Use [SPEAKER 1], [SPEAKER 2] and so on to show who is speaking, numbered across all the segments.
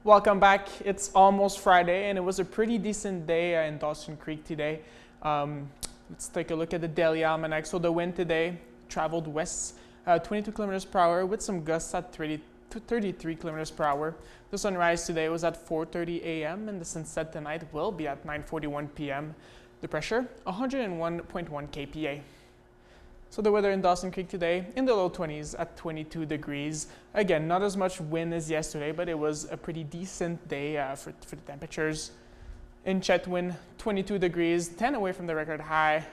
[SPEAKER 1] Welcome back. It's almost Friday, and it was a pretty decent day in Dawson Creek today. Let's take a look at the daily almanac. So the wind today traveled west 22 kilometers per hour with some gusts at 33 kilometers per hour. The sunrise today was at 4:30 a.m. and the sunset tonight will be at 9:41 p.m. The pressure 101.1 kPa. So the weather in Dawson Creek today in the low 20s at 22 degrees. Again, not as much wind as yesterday, but it was a pretty decent day for the temperatures. In Chetwynd, 22 degrees, 10 away from the record high.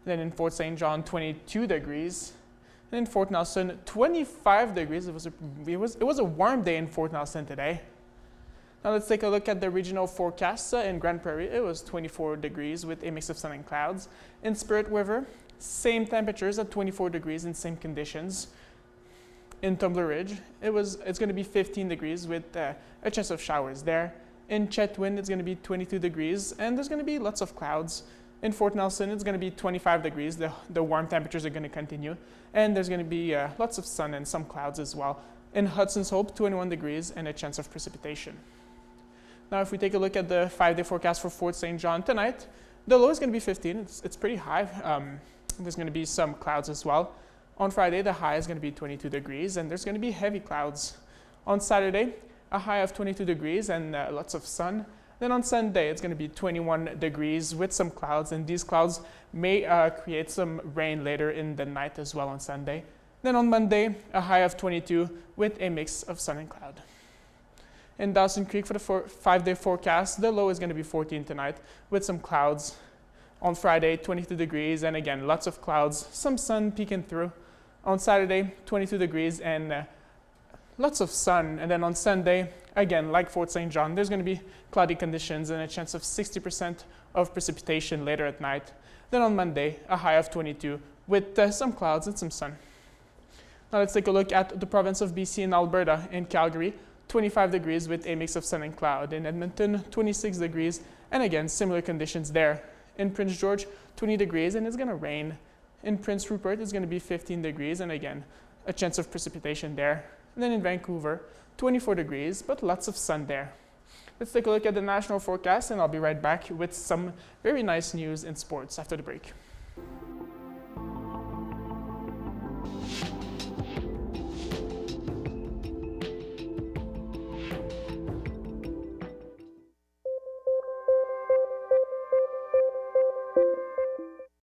[SPEAKER 1] Then in Fort St. John, 22 degrees. And in Fort Nelson, 25 degrees. It was a warm day in Fort Nelson today. Now let's take a look at the regional forecast. In Grand Prairie, it was 24 degrees with a mix of sun and clouds. In Spirit River, same temperatures at 24 degrees and same conditions. In Tumbler Ridge, it's going to be 15 degrees with a chance of showers there. In Chetwynd, it's going to be 22 degrees and there's going to be lots of clouds. In Fort Nelson, it's going to be 25 degrees. The warm temperatures are going to continue. And there's going to be lots of sun and some clouds as well. In Hudson's Hope, 21 degrees and a chance of precipitation. Now, if we take a look at the 5-day forecast for Fort St. John tonight, the low is going to be 15. It's pretty high. There's going to be some clouds as well. On Friday, the high is going to be 22 degrees, and there's going to be heavy clouds. On Saturday, a high of 22 degrees and lots of sun. Then on Sunday, it's going to be 21 degrees with some clouds, and these clouds may create some rain later in the night as well on Sunday. Then on Monday, a high of 22 with a mix of sun and cloud. In Dawson Creek for the 5-day forecast, the low is going to be 14 tonight with some clouds. On Friday, 22 degrees, and again, lots of clouds, some sun peeking through. On Saturday, 22 degrees and lots of sun. And then on Sunday, again, like Fort St. John, there's going to be cloudy conditions and a chance of 60% of precipitation later at night. Then on Monday, a high of 22 with some clouds and some sun. Now let's take a look at the province of BC and Alberta. In Calgary, 25 degrees with a mix of sun and cloud. In Edmonton, 26 degrees, and again, similar conditions there. In Prince George, 20 degrees, and it's going to rain. In Prince Rupert, it's going to be 15 degrees, and again, a chance of precipitation there. And then in Vancouver, 24 degrees, but lots of sun there. Let's take a look at the national forecast, and I'll be right back with some very nice news in sports after the break.